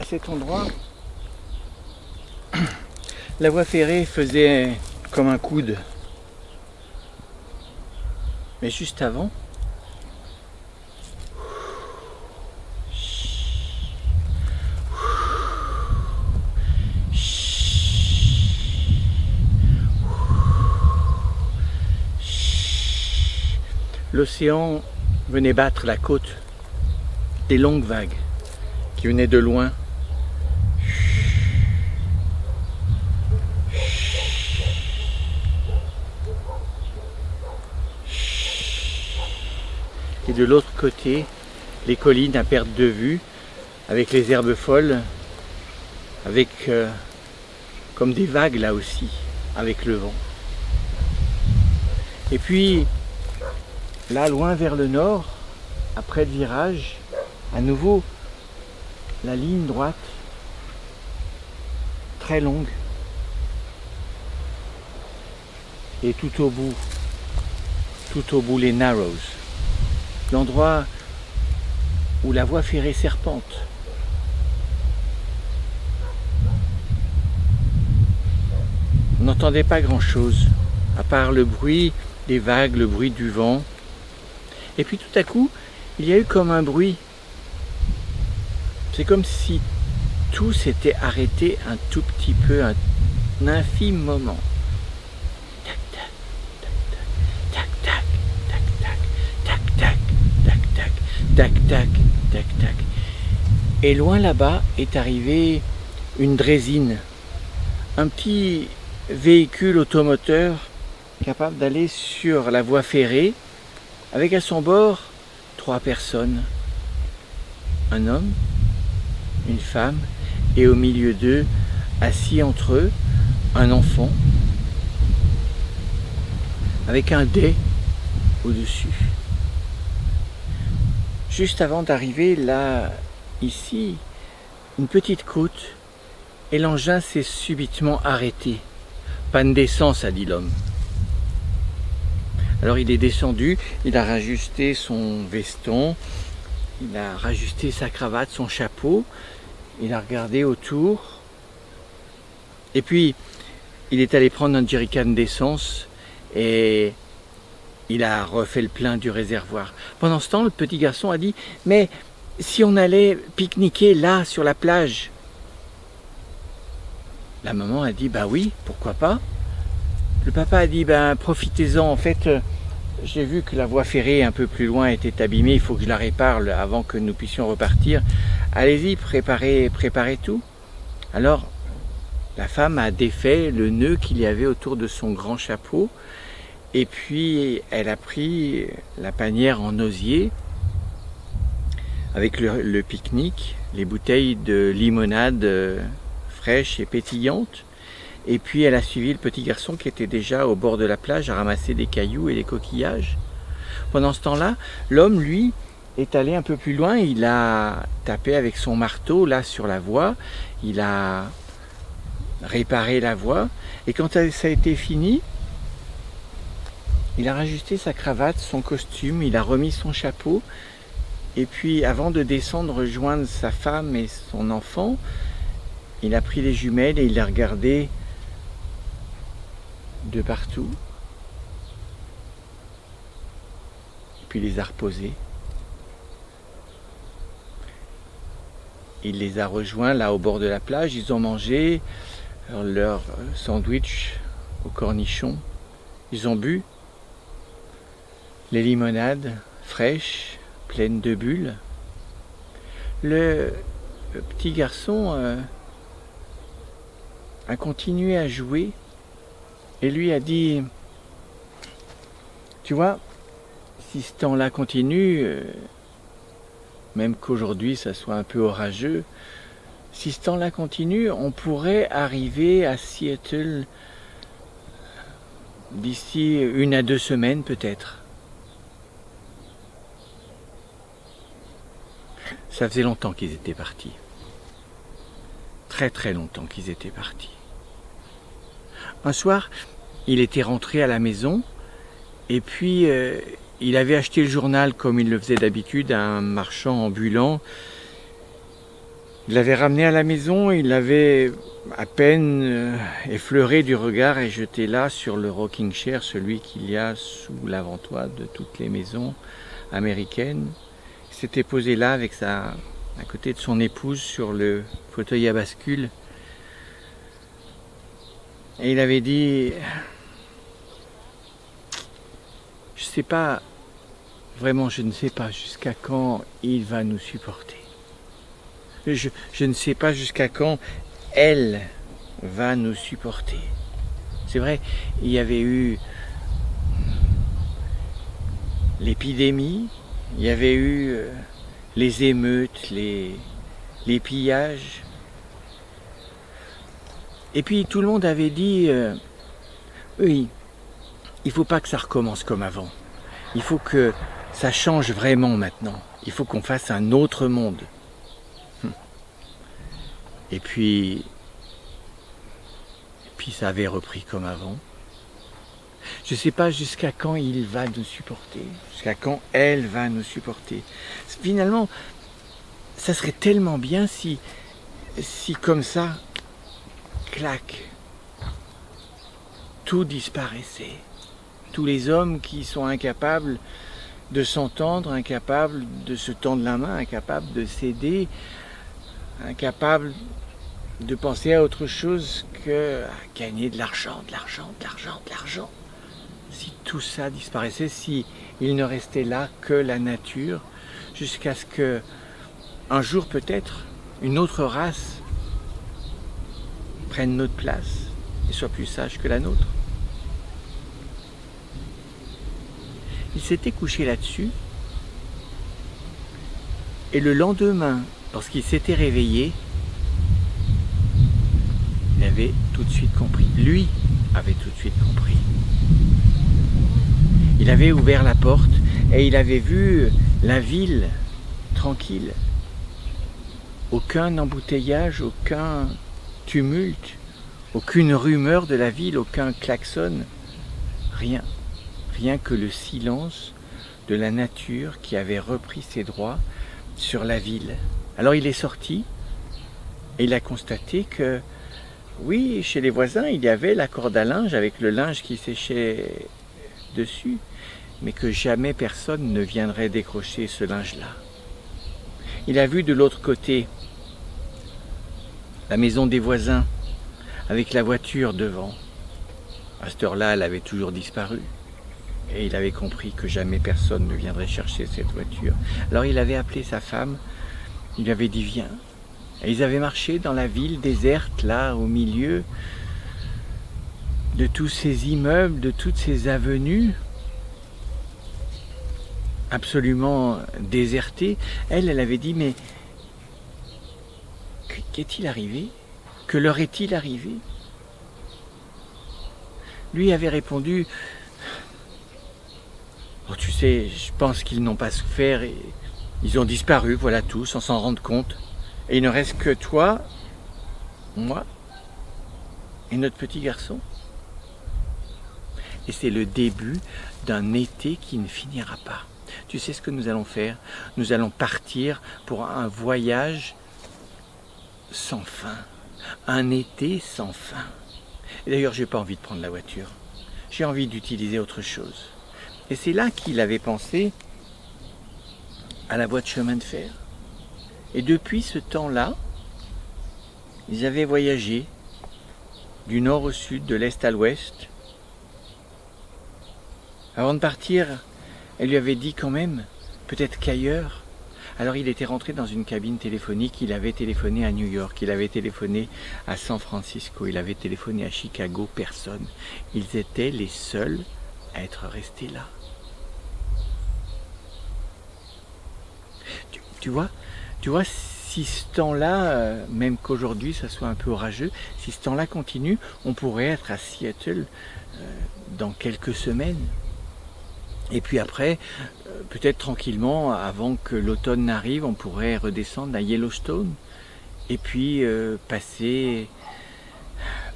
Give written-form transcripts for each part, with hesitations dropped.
cet endroit, la voie ferrée faisait comme un coude. Mais juste avant, l'océan venait battre la côte, des longues vagues qui venaient de loin. Et de l'autre côté, les collines à perte de vue, avec les herbes folles, avec comme des vagues là aussi, avec le vent. Et puis, là, loin vers le nord, après le virage, à nouveau, la ligne droite, très longue, et tout au bout les Narrows, l'endroit où la voie ferrée serpente. On n'entendait pas grand-chose, à part le bruit des vagues, le bruit du vent. Et puis tout à coup, il y a eu comme un bruit. C'est comme si tout s'était arrêté un tout petit peu, un infime moment. Tac, tac, tac, tac, tac, tac, tac, tac, tac, tac, tac, tac, tac. Et loin là-bas est arrivé une draisine, un petit véhicule automoteur capable d'aller sur la voie ferrée, avec à son bord 3 personnes, un homme, une femme, et au milieu d'eux, assis entre eux, un enfant, avec un dé au-dessus. Juste avant d'arriver là, ici, une petite côte, et l'engin s'est subitement arrêté. Panne d'essence, a dit l'homme. Alors il est descendu, il a rajusté son veston, il a rajusté sa cravate, son chapeau, il a regardé autour, et puis il est allé prendre un jerrycan d'essence et il a refait le plein du réservoir. Pendant ce temps, le petit garçon a dit « Mais si on allait pique-niquer là, sur la plage ?» La maman a dit « Bah oui, pourquoi pas ?» Le papa a dit « Ben profitez-en, en fait, j'ai vu que la voie ferrée un peu plus loin était abîmée, il faut que je la répare avant que nous puissions repartir. Allez-y, préparez tout. » Alors, la femme a défait le nœud qu'il y avait autour de son grand chapeau, et puis elle a pris la panière en osier avec le pique-nique, les bouteilles de limonade fraîche et pétillante, et puis elle a suivi le petit garçon qui était déjà au bord de la plage à ramasser des cailloux et des coquillages. Pendant ce temps-là, l'homme, lui, est allé un peu plus loin, il a tapé avec son marteau là sur la voie, il a réparé la voie, et quand ça a été fini, il a rajusté sa cravate, son costume, il a remis son chapeau, et puis avant de descendre rejoindre sa femme et son enfant, il a pris les jumelles et il a regardé de partout, puis les a reposées. Il les a rejoints là au bord de la plage, ils ont mangé leur sandwich au cornichon, ils ont bu les limonades fraîches, pleines de bulles. Le petit garçon a continué à jouer et lui a dit « Tu vois, si ce temps-là continue, même qu'aujourd'hui ça soit un peu orageux, si ce temps-là continue, on pourrait arriver à Seattle d'ici 1 à 2 semaines peut-être. » Ça faisait longtemps qu'ils étaient partis. Très très longtemps qu'ils étaient partis. Un soir, il était rentré à la maison et puis il avait acheté le journal comme il le faisait d'habitude à un marchand ambulant. Il l'avait ramené à la maison, il l'avait à peine effleuré du regard et jeté là sur le rocking chair, celui qu'il y a sous l'avant-toit de toutes les maisons américaines. Il s'était posé là à côté de son épouse sur le fauteuil à bascule. Et il avait dit, je sais pas, vraiment je ne sais pas jusqu'à quand il va nous supporter. Je ne sais pas jusqu'à quand elle va nous supporter. C'est vrai, il y avait eu l'épidémie, il y avait eu les émeutes, les pillages. Et puis tout le monde avait dit, oui, il ne faut pas que ça recommence comme avant. Il faut que ça change vraiment maintenant. Il faut qu'on fasse un autre monde. Et puis ça avait repris comme avant. Je ne sais pas jusqu'à quand il va nous supporter, jusqu'à quand elle va nous supporter. Finalement, ça serait tellement bien si comme ça, clac, tout disparaissait. Tous les hommes qui sont incapables de s'entendre, incapables de se tendre la main, incapables de s'aider, incapables de penser à autre chose que à gagner de l'argent. Si tout ça disparaissait, si il ne restait là que la nature, jusqu'à ce que un jour peut-être une autre race prenne notre place et soit plus sage que la nôtre. Il s'était couché là-dessus et le lendemain, lorsqu'il s'était réveillé, il avait tout de suite compris. Lui avait tout de suite compris. Il avait ouvert la porte et il avait vu la ville tranquille. Aucun embouteillage, aucun tumulte, aucune rumeur de la ville, aucun klaxon, rien. Rien que le silence de la nature qui avait repris ses droits sur la ville. Alors il est sorti et il a constaté que oui, chez les voisins, il y avait la corde à linge avec le linge qui séchait dessus, mais que jamais personne ne viendrait décrocher ce linge-là. Il a vu de l'autre côté la maison des voisins avec la voiture devant. À cette heure-là, elle avait toujours disparu. Et il avait compris que jamais personne ne viendrait chercher cette voiture. Alors il avait appelé sa femme, il lui avait dit viens. Et ils avaient marché dans la ville déserte, là, au milieu de tous ces immeubles, de toutes ces avenues, absolument désertées. Elle avait dit, mais qu'est-il arrivé? Que leur est-il arrivé? Lui avait répondu, oh, tu sais, je pense qu'ils n'ont pas souffert et ils ont disparu, voilà tout, sans s'en rendre compte. Et il ne reste que toi, moi et notre petit garçon. Et c'est le début d'un été qui ne finira pas. Tu sais ce que nous allons faire? Nous allons partir pour un voyage sans fin. Un été sans fin. Et d'ailleurs, je n'ai pas envie de prendre la voiture. J'ai envie d'utiliser autre chose. Et c'est là qu'il avait pensé à la voie de chemin de fer. Et depuis ce temps-là, ils avaient voyagé du nord au sud, de l'est à l'ouest. Avant de partir, elle lui avait dit quand même, peut-être qu'ailleurs. Alors il était rentré dans une cabine téléphonique, il avait téléphoné à New York, il avait téléphoné à San Francisco, il avait téléphoné à Chicago, personne. Ils étaient les seuls à être restés là. Tu vois, si ce temps-là, même qu'aujourd'hui ça soit un peu orageux, si ce temps-là continue, on pourrait être à Seattle dans quelques semaines. Et puis après, peut-être tranquillement, avant que l'automne n'arrive, on pourrait redescendre à Yellowstone. Et puis passer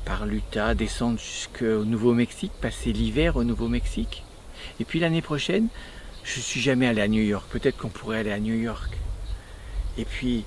par l'Utah, descendre jusqu'au Nouveau-Mexique, passer l'hiver au Nouveau-Mexique. Et puis l'année prochaine, je ne suis jamais allé à New York, peut-être qu'on pourrait aller à New York. Et puis